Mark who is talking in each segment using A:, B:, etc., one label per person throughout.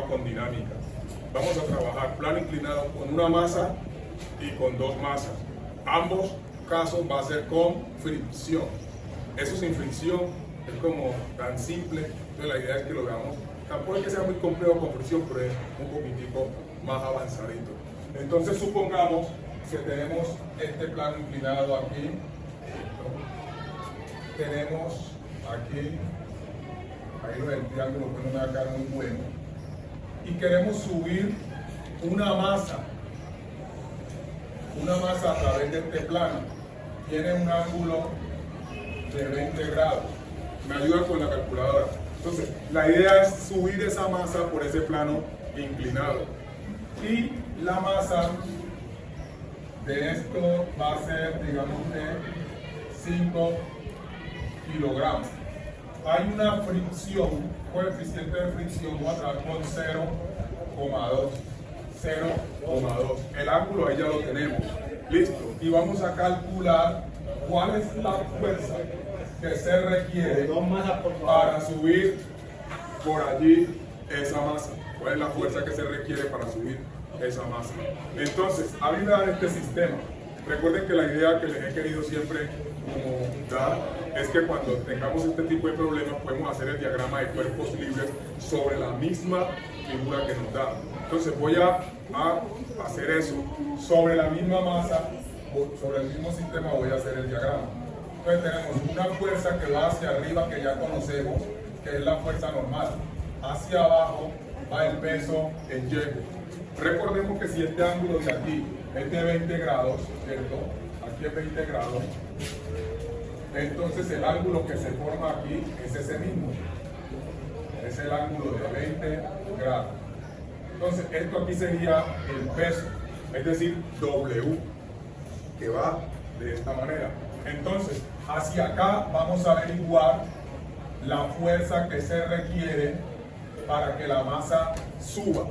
A: trabajo con dinámica. Vamos a trabajar plano inclinado con una masa y con dos masas. Ambos casos va a ser con fricción. Eso sin fricción es como tan simple, entonces la idea es que lo veamos. Tampoco es que sea muy complejo con fricción, pero es un poquitico más avanzadito. Entonces supongamos que tenemos este plano inclinado aquí, tenemos aquí, ahí lo del triángulo pues no me va a quedar muy bueno, y queremos subir una masa a través de este plano. Tiene un ángulo de 20 grados. Me ayuda con la calculadora. Entonces, la idea es subir esa masa por ese plano inclinado. Y la masa de esto va a ser, digamos, de 5 kilogramos. Hay una fricción, coeficiente de fricción, voy a trabajar con 0,2. 0,2. El ángulo ahí ya lo tenemos. Listo. Y vamos a calcular cuál es la fuerza que se requiere para subir por allí esa masa. ¿Cuál es la fuerza que se requiere para subir esa masa? Entonces, a mí me dan este sistema. Recuerden que la idea que les he querido siempre como dar es que cuando tengamos este tipo de problemas podemos hacer el diagrama de cuerpos libres sobre la misma figura que nos da. Entonces voy a hacer eso. Sobre la misma masa, sobre el mismo sistema voy a hacer el diagrama. Entonces tenemos una fuerza que va hacia arriba que ya conocemos, que es la fuerza normal. Hacia abajo va el peso en Y. Recordemos que si este ángulo de aquí es de 20 grados, ¿cierto? Aquí es 20 grados. Entonces el ángulo que se forma aquí es ese mismo. Es el ángulo de 20 grados. Entonces esto aquí sería el peso, es decir, W, que va de esta manera. Entonces, hacia acá vamos a averiguar la fuerza que se requiere para que la masa suba.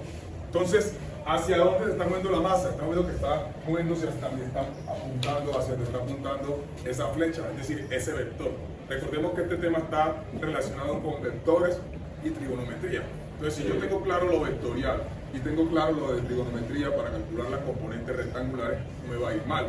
A: Entonces, ¿hacia dónde se está moviendo la masa? Estamos viendo que está moviéndose hasta donde está apuntando, hacia donde está apuntando esa flecha, es decir, ese vector. Recordemos que este tema está relacionado con vectores y trigonometría. Entonces, si yo tengo claro lo vectorial y tengo claro lo de trigonometría para calcular las componentes rectangulares, no me va a ir mal.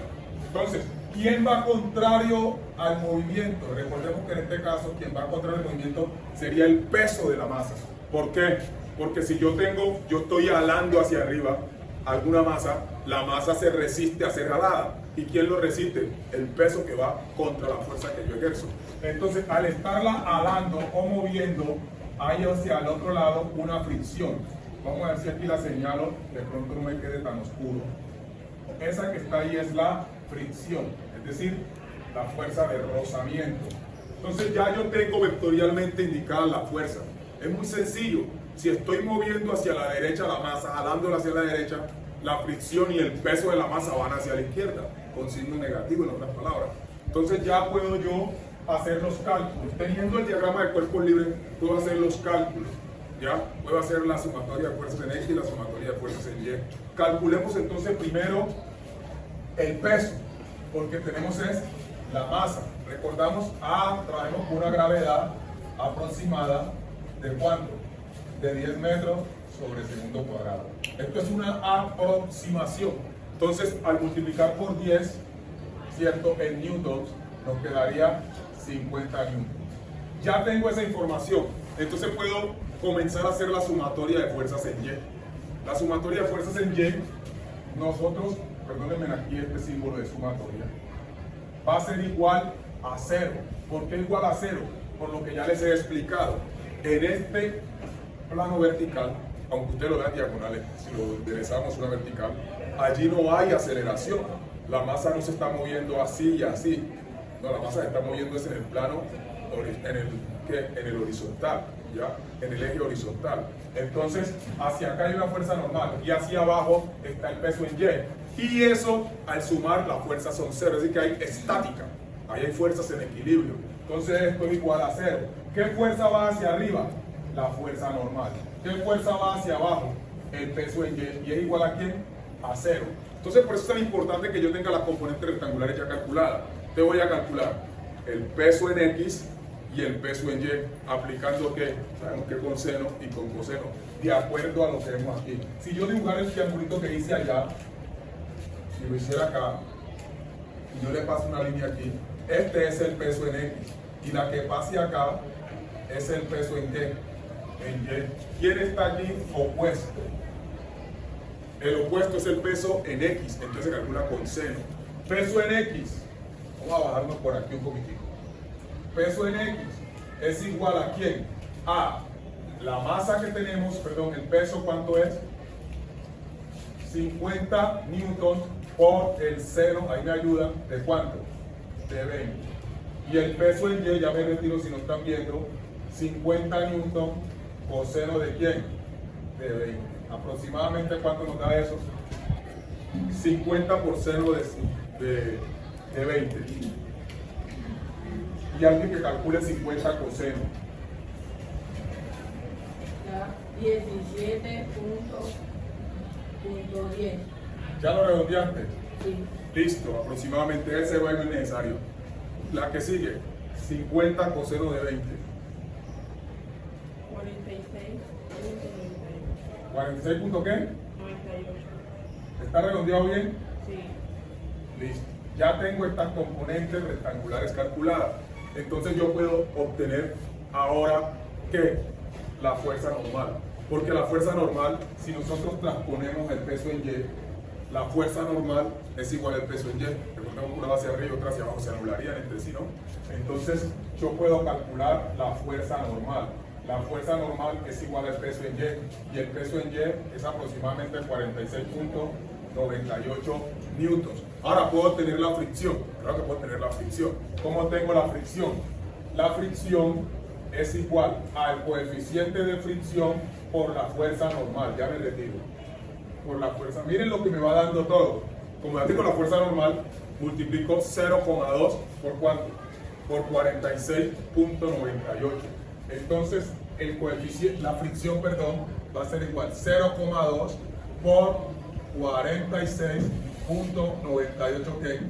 A: Entonces, ¿quién va contrario al movimiento? Recordemos que en este caso, quien va contrario al movimiento sería el peso de la masa. ¿Por qué? Porque si yo estoy alando hacia arriba alguna masa, la masa se resiste a ser jalada. ¿Y quién lo resiste? El peso que va contra la fuerza que yo ejerzo. Entonces, al estarla alando o moviendo, hay hacia el otro lado una fricción. Vamos a ver si aquí la señalo, de pronto no me quede tan oscuro. Esa que está ahí es la fricción, es decir, la fuerza de rozamiento. Entonces ya yo tengo vectorialmente indicada la fuerza. Es muy sencillo. Si estoy moviendo hacia la derecha la masa, jalándola hacia la derecha, la fricción y el peso de la masa van hacia la izquierda, con signo negativo en otras palabras. Entonces ya puedo yo hacer los cálculos. Teniendo el diagrama de cuerpos libres, puedo hacer los cálculos. ¿Ya? Puedo hacer la sumatoria de fuerzas en X y la sumatoria de fuerzas en Y. Calculemos entonces primero el peso, porque tenemos es la masa. Recordamos, trabajamos con una gravedad aproximada de ¿cuánto? De 10 metros sobre segundo cuadrado. Esto es una aproximación. Entonces, al multiplicar por 10, ¿cierto? En newtons, nos quedaría 50 newtons. Ya tengo esa información. Entonces puedo comenzar a hacer la sumatoria de fuerzas en Y. La sumatoria de fuerzas en Y, nosotros, perdónenme aquí este símbolo de sumatoria, va a ser igual a 0. ¿Por qué igual a 0? Por lo que ya les he explicado. En este plano vertical, aunque ustedes lo vean diagonales, si lo enderezamos una vertical, allí no hay aceleración. La masa no se está moviendo así y así. No, la masa se está moviendo en el plano, en el horizontal, ¿ya? En el eje horizontal. Entonces, hacia acá hay una fuerza normal y hacia abajo está el peso en Y. Y eso, al sumar, las fuerzas son 0, es decir, que hay estática. Ahí hay fuerzas en equilibrio. Entonces, esto es igual a 0. ¿Qué fuerza va hacia arriba? La fuerza normal. ¿Qué fuerza va hacia abajo? El peso en Y. ¿Y es igual a quién? A 0. Entonces, por eso es tan importante que yo tenga las componentes rectangulares ya calculadas. Te voy a calcular el peso en X y el peso en Y, aplicando que sabemos que con seno y con coseno, de acuerdo a lo que vemos aquí. Si yo dibujara el triangulito que hice allá, si lo hiciera acá, y yo le paso una línea aquí, este es el peso en X, y la que pase acá es el peso en qué, en Y. ¿Quién está aquí opuesto? El opuesto es el peso en X, entonces se calcula con seno. Peso en X, vamos a bajarnos por aquí un poquitico. Peso en X es igual a ¿quién? A la masa que tenemos, perdón, el peso, ¿cuánto es? 50 newtons por el seno, ahí me ayudan, ¿de cuánto? De 20. Y el peso en Y, ya me retiro si no están viendo, 50 newtons coseno de ¿quién? De 20. Aproximadamente, ¿cuánto nos da eso? 50 por seno de 20. Y alguien que calcule 50 coseno.
B: 17.10.
A: ¿Ya lo redondeaste?
B: Sí.
A: Listo, aproximadamente ese no es necesario. La que sigue, 50 coseno de 20.
B: 46.
A: ¿46 punto qué?
B: 98.
A: ¿Está redondeado bien?
B: Sí.
A: Listo. Ya tengo estas componentes rectangulares calculadas. Entonces yo puedo obtener ahora, ¿qué? La fuerza normal. Porque la fuerza normal, si nosotros transponemos el peso en Y, la fuerza normal es igual al peso en Y. Recordemos una hacia arriba y otra hacia abajo, se anularían entre sí, ¿no? Entonces yo puedo calcular la fuerza normal. La fuerza normal es igual al peso en Y. Y el peso en Y es aproximadamente 46.98 newtons. Ahora puedo tener la fricción. Claro que puedo tener la fricción. ¿Cómo tengo la fricción? La fricción es igual al coeficiente de fricción por la fuerza normal. Ya me retiro. Por la fuerza. Miren lo que me va dando todo. Como ya tengo la fuerza normal, multiplico 0,2 por cuánto? Por 46.98. Entonces, el coeficiente, la fricción, perdón, va a ser igual 0,2 por 46.98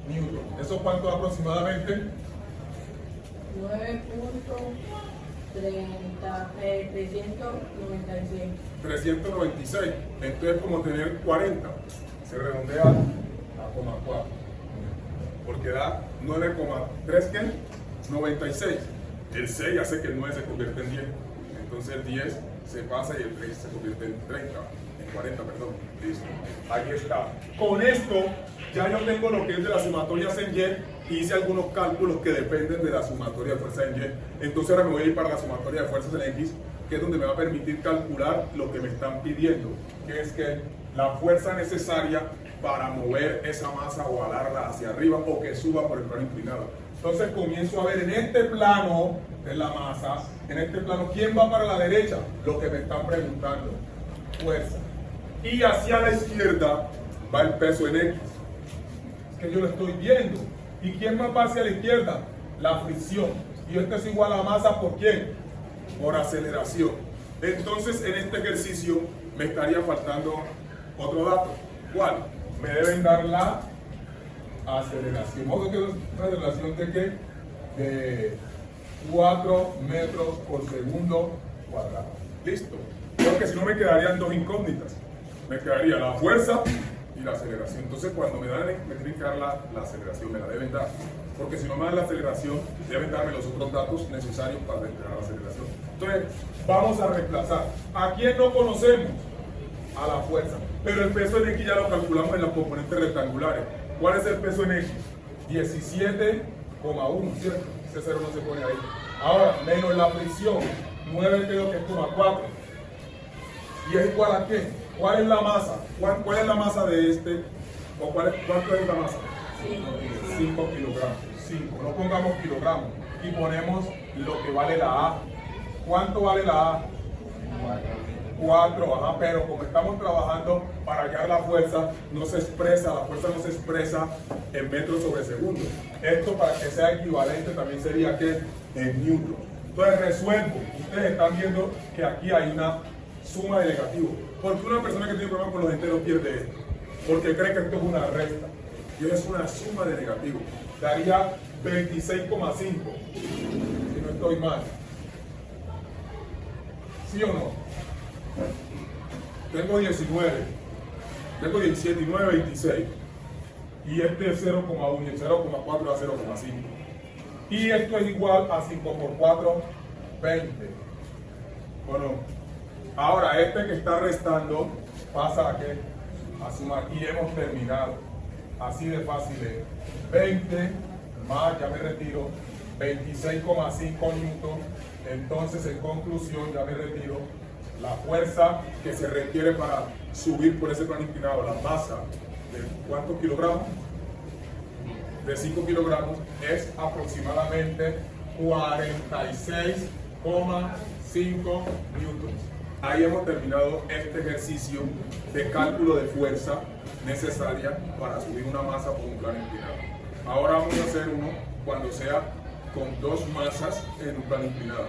A: newton. ¿Eso cuánto aproximadamente?
B: 9.396.
A: 396. Entonces, como tener 40, se redondea a 0,4. Porque da 9,3 ¿qué? 96. El 6 hace que el 9 se convierta en 10. Entonces el 10 se pasa y el 3 se convierte en 30. En 40, perdón. Listo. Ahí está. Con esto ya yo tengo lo que es de las sumatorias en Y y hice algunos cálculos que dependen de la sumatoria de fuerzas en Y. Entonces ahora me voy a ir para la sumatoria de fuerzas en X, que es donde me va a permitir calcular lo que me están pidiendo, que es que la fuerza necesaria para mover esa masa o alarla hacia arriba o que suba por el plano inclinado. Entonces comienzo a ver en este plano de la masa, en este plano, ¿quién va para la derecha? Lo que me están preguntando, fuerza. Y hacia la izquierda va el peso en X. Es que yo lo estoy viendo. ¿Y quién más va hacia la izquierda? La fricción. Y esto es igual a masa ¿por quién? Por aceleración. Entonces en este ejercicio me estaría faltando otro dato. ¿Cuál? Me deben dar la aceleración. ¿Modo que es una aceleración de qué? De 4 metros por segundo cuadrado. Listo. Creo que si no me quedarían dos incógnitas. Me quedaría la fuerza y la aceleración. Entonces cuando me dan, me tienen que dar la aceleración, me la deben dar. Porque si no me dan la aceleración, deben darme los otros datos necesarios para entregar la aceleración. Entonces, vamos a reemplazar. ¿A quién no conocemos? A la fuerza. Pero el peso en X ya lo calculamos en las componentes rectangulares. ¿Cuál es el peso en X? 17,1, ¿cierto? Ese 0 no se pone ahí. Ahora, menos la fricción, 9 creo que es 4. ¿Y es igual a qué? ¿Cuál es la masa? ¿Cuál es la masa de este? ¿O cuánto es la masa? 5 kilogramos. 5. No pongamos kilogramos. Y ponemos lo que vale la A. ¿Cuánto vale la A? 4, ajá, pero como estamos trabajando para hallar la fuerza, no se expresa, la fuerza no se expresa en metros sobre segundo. Esto para que sea equivalente también sería que en newton. Entonces resuelvo. Ustedes están viendo que aquí hay una suma de negativos. Porque una persona que tiene problemas con los enteros pierde esto. Porque cree que esto es una resta. Y es una suma de negativos. Daría 26,5. Si no estoy estoy mal. ¿Sí o no? Tengo 19, tengo 17, 9, 26. Y este es 0,1 y el 0,4 a 0,5. Y esto es igual a 5 por 4, 20. Bueno, ahora este que está restando pasa a qué? A sumar. Y hemos terminado. Así de fácil es. 20 más, ya me retiro, 26,5 newton. Entonces, en conclusión, ya me retiro. La fuerza que se requiere para subir por ese plano inclinado, la masa de ¿cuántos kilogramos? De 5 kilogramos, es aproximadamente 46,5 newtons. Ahí hemos terminado este ejercicio de cálculo de fuerza necesaria para subir una masa por un plano inclinado. Ahora vamos a hacer uno cuando sea con dos masas en un plano inclinado.